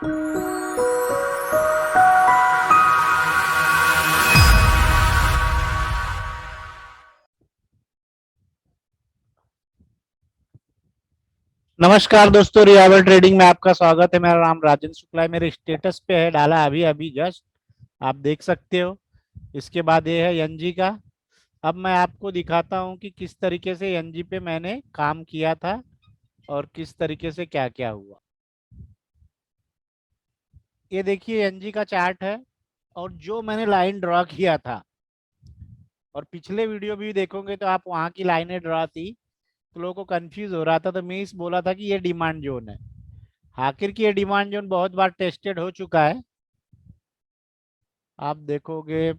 नमस्कार दोस्तों, रियावल ट्रेडिंग में आपका स्वागत है। मेरा नाम राजेंद्र शुक्ला है। मेरे स्टेटस पे है डाला अभी अभी जस्ट, आप देख सकते हो। इसके बाद ये है एनजी का। अब मैं आपको दिखाता हूँ कि किस तरीके से एनजी पे मैंने काम किया था और किस तरीके से क्या क्या हुआ। ये देखिए एनजी का चार्ट है, और जो मैंने लाइन ड्रॉ किया था, और पिछले वीडियो भी देखोगे तो आप वहाँ की लाइनें ड्रॉ थी, तो लोगों को कंफ्यूज हो रहा था। तो मैं इस बोला था कि ये डिमांड जोन है। आखिर की ये डिमांड जोन बहुत बार टेस्टेड हो चुका है, आप देखोगे।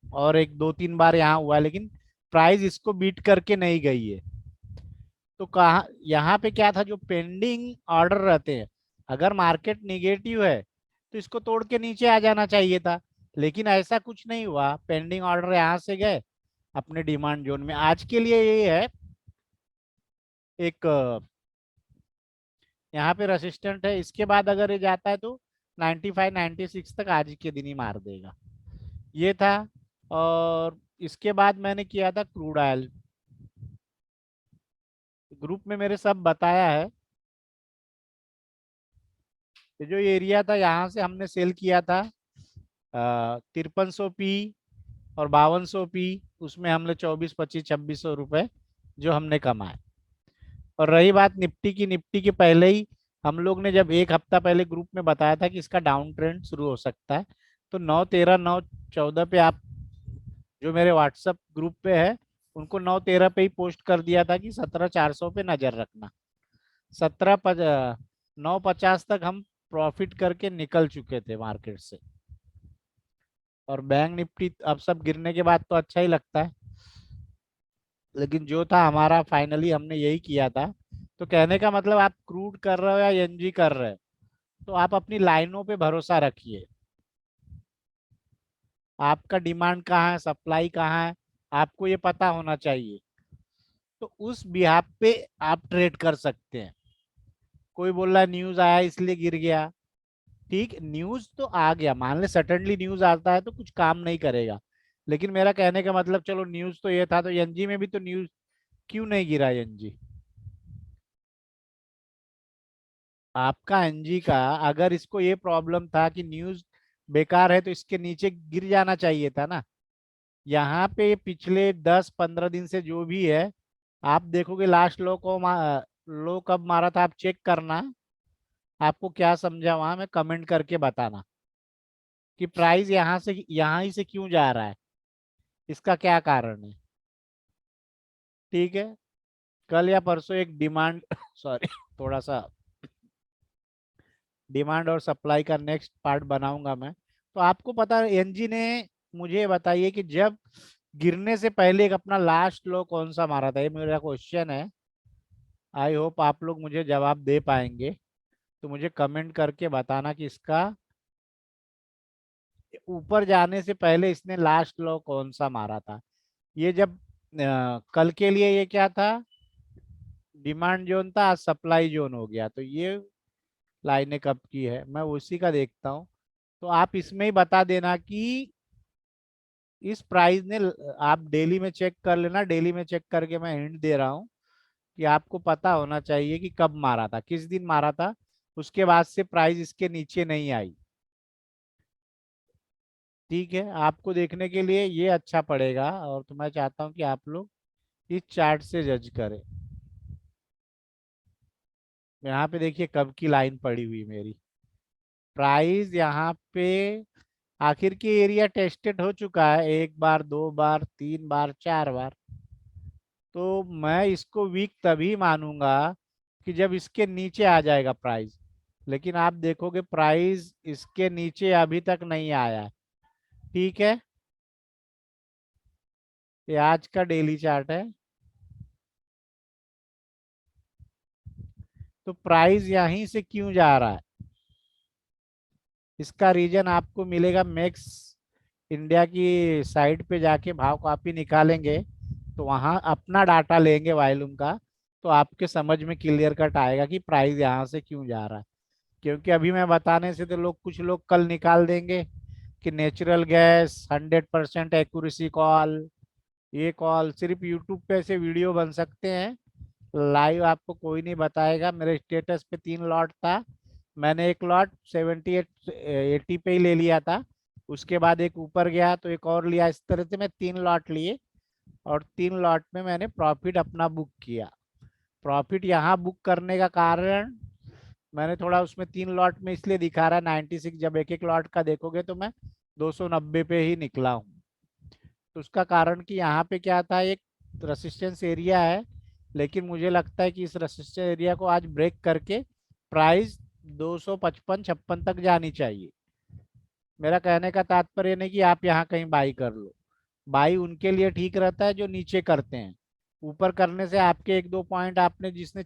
और एक दो तीन बार यहाँ हुआ है, लेकिन प्राइस इसको बीट करके नहीं गई है। तो कहा यहाँ पे क्या था, जो पेंडिंग ऑर्डर रहते हैं, अगर मार्केट निगेटिव है तो इसको तोड़ के नीचे आ जाना चाहिए था। लेकिन ऐसा कुछ नहीं हुआ, पेंडिंग ऑर्डर यहाँ से गए अपने डिमांड जोन में। आज के लिए ये है एक, यहाँ पे रेसिस्टेंट है। इसके बाद अगर ये जाता है तो 95 96 तक आज के दिन ही मार देगा। ये था। और इसके बाद मैंने किया था क्रूड ऑयल। ग्रुप में मेरे सब बताया है। ये जो एरिया था, यहाँ से हमने सेल किया था 5300 पी और 5200 पी। उसमें हमने 24 25 2600 रुपए जो हमने कमाए। और रही बात निफ्टी की, निफ्टी के पहले ही हम लोग ने जब एक हफ्ता पहले ग्रुप में बताया था कि इसका डाउन ट्रेंड शुरू हो सकता है, तो 9/13 9/14 पे आप जो मेरे व्हाट्सएप ग्रुप पे है उनको 9/13 पे ही पोस्ट कर दिया था कि 17,400 पे नजर रखना। 9:50 तक हम प्रॉफिट करके निकल चुके थे मार्केट से। और बैंक निफ्टी अब सब गिरने के बाद तो अच्छा ही लगता है, लेकिन जो था हमारा फाइनली हमने यही किया था। तो कहने का मतलब, आप क्रूड कर रहे हो या एनजी कर रहे हो, तो आप अपनी लाइनों पे भरोसा रखिए। आपका डिमांड कहाँ है, सप्लाई कहाँ है, आपको ये पता होना चाहिए। तो उस बिहाफ पे आप ट्रेड कर सकते हैं। कोई बोल रहा है न्यूज आया इसलिए गिर गया, ठीक, न्यूज तो आ गया, मान ले सडनली न्यूज आता है तो कुछ काम नहीं करेगा। लेकिन मेरा कहने का मतलब, चलो न्यूज तो ये था, तो एनजी में भी तो न्यूज क्यों नहीं गिरा एनजी? आपका एनजी का, अगर इसको ये प्रॉब्लम था कि न्यूज बेकार है तो इसके नीचे गिर जाना चाहिए था ना। यहाँ पे पिछले 10 15 दिन से जो भी है, आप देखोगे लास्ट लो कब मारा था, आप चेक करना। आपको क्या समझा वहां में कमेंट करके बताना कि प्राइस यहाँ से यहाँ ही से क्यों जा रहा है, इसका क्या कारण है। ठीक है। कल या परसों एक डिमांड सॉरी, थोड़ा सा डिमांड और सप्लाई का नेक्स्ट पार्ट बनाऊंगा मैं। तो आपको पता है एनजी ने, मुझे बताइए कि जब गिरने से पहले एक अपना लास्ट लो कौन सा मारा था, ये मेरा क्वेश्चन है। आई होप आप लोग मुझे जवाब दे पाएंगे। तो मुझे कमेंट करके बताना कि इसका ऊपर जाने से पहले इसने लास्ट लो कौन सा मारा था। ये जब कल के लिए ये क्या था, डिमांड जोन था, आज सप्लाई जोन हो गया। तो ये लाइनें कब की है, मैं उसी का देखता हूँ। तो आप इसमें ही बता देना कि इस प्राइस ने, आप डेली में चेक कर लेना। डेली में चेक करके मैं हिंट दे रहा हूँ कि आपको पता होना चाहिए कि कब मारा था, किस दिन मारा था। उसके बाद से प्राइस इसके नीचे नहीं आई। ठीक है, आपको देखने के लिए ये अच्छा पड़ेगा। और तो मैं चाहता हूँ कि आप लोग इस चार्ट से जज करें। यहाँ पे देखिए कब की लाइन पड़ी हुई मेरी। प्राइस यहाँ पे आखिर की एरिया टेस्टेड हो चुका है, एक बार, दो बार, तीन बार, चार बार। तो मैं इसको वीक तभी मानूंगा कि जब इसके नीचे आ जाएगा प्राइस। लेकिन आप देखोगे प्राइस इसके नीचे अभी तक नहीं आया है। ठीक है, ये आज का डेली चार्ट है। तो प्राइस यहीं से क्यों जा रहा है, इसका रीजन आपको मिलेगा। मैक्स इंडिया की साइट पे जाके भाव कॉपी निकालेंगे, तो वहाँ अपना डाटा लेंगे वॉल्यूम का, तो आपके समझ में क्लियर कट आएगा कि प्राइस यहाँ से क्यों जा रहा है। क्योंकि अभी मैं बताने से तो लोग, कुछ लोग कल निकाल देंगे कि नेचुरल गैस 100% एक्यूरेसी कॉल, ये कॉल। सिर्फ यूट्यूब पे ऐसे वीडियो बन सकते हैं, लाइव आपको कोई नहीं बताएगा। मेरे स्टेटस पे 3 लॉट था, मैंने एक लॉट 78-80 पे ही ले लिया था, उसके बाद एक ऊपर गया तो एक और लिया, इस तरह से मैं 3 लॉट लिए, और 3 लॉट में मैंने प्रॉफिट अपना बुक किया। प्रॉफिट यहाँ बुक करने का कारण, मैंने थोड़ा उसमें 3 लॉट में इसलिए दिखा रहा है 96, जब एक एक लॉट का देखोगे तो मैं 290 पे ही निकला हूँ। तो उसका कारण कि यहाँ पे क्या था, एक रेसिस्टेंस एरिया है, लेकिन मुझे लगता है कि इस रेसिस्टेंस एरिया को आज ब्रेक करके प्राइस 255-56 तक जानी चाहिए। मेरा कहने का तात्पर्य नहीं कि आप यहाँ कहीं बाई कर लो, बाई उनके लिए ठीक रहता है जो नीचे करते हैं। ऊपर करने से आपके एक दो पॉइंट, आपने जिसने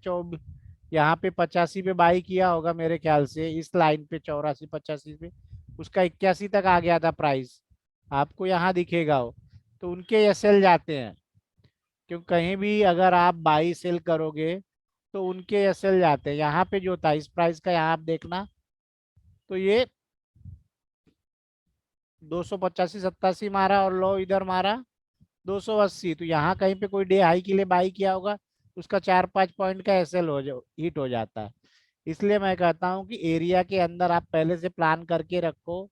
यहाँ पे 85 पे बाई किया होगा मेरे ख्याल से, इस लाइन पे 84-85 पे, उसका 81 तक आ गया था प्राइस, आपको यहाँ दिखेगा हो, तो उनके ये सेल जाते हैं। क्योंकि कहीं भी अगर आप बाई सेल करोगे तो उनके ये सेल जाते हैं। यहाँ पे जो था इस प्राइस का, यहाँ आप देखना, तो ये 285-87 मारा, और लो इधर मारा 280, तो यहाँ कहीं पे कोई डे हाई के लिए बाई किया होगा, उसका 4-5 पॉइंट का एसएल हो जा हिट हो जाता है। इसलिए मैं कहता हूँ कि एरिया के अंदर आप पहले से प्लान करके रखो।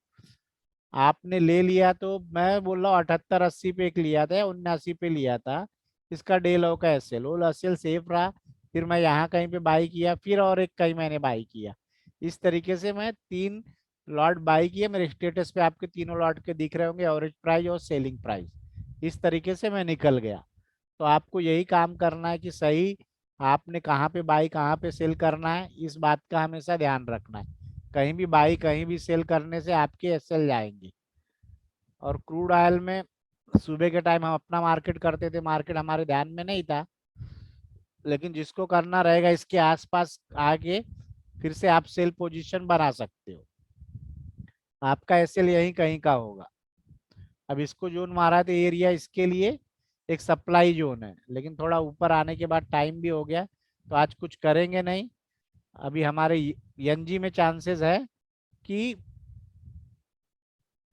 आपने ले लिया तो मैं बोल रहा हूँ 78-80 पे एक लिया था या 79 पे लिया था, इसका डे लो का एसएल, वो एसएल सेफ रहा। फिर मैं यहाँ कहीं पे बाई किया, फिर और एक कहीं मैंने बाई किया। इस तरीके से मैं 3 लॉट बाई किए, मेरे स्टेटस पे आपके तीनों लॉट के दिख रहे होंगे, एवरेज प्राइस और सेलिंग प्राइस। इस तरीके से मैं निकल गया। तो आपको यही काम करना है कि सही आपने कहाँ पे बाई कहाँ पे सेल करना है, इस बात का हमेशा ध्यान रखना है। कहीं भी बाई कहीं भी सेल करने से आपके एसएल जाएंगे। और क्रूड ऑयल में सुबह के टाइम हम अपना मार्केट करते थे, मार्केट हमारे ध्यान में नहीं था, लेकिन जिसको करना रहेगा इसके आसपास आके फिर से आप सेल पोजीशन बना सकते हो। आपका एसएल यहीं कहीं का होगा। अब इसको जोन मारा तो एरिया इसके लिए एक सप्लाई जोन है, लेकिन थोड़ा ऊपर आने के बाद टाइम भी हो गया, तो आज कुछ करेंगे नहीं। अभी हमारे एनजी में चांसेस है कि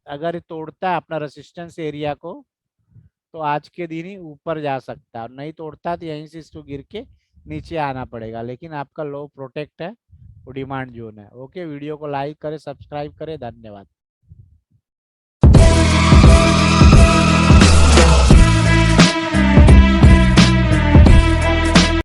अगर ये तोड़ता है अपना रेसिस्टेंस एरिया को, तो आज के दिन ही ऊपर जा सकता है, और नहीं तोड़ता तो यहीं से इसको गिर के नीचे आना पड़ेगा। लेकिन आपका लो प्रोटेक्ट है, वो डिमांड जोन है। ओके, वीडियो को लाइक करें, सब्सक्राइब करें, धन्यवाद।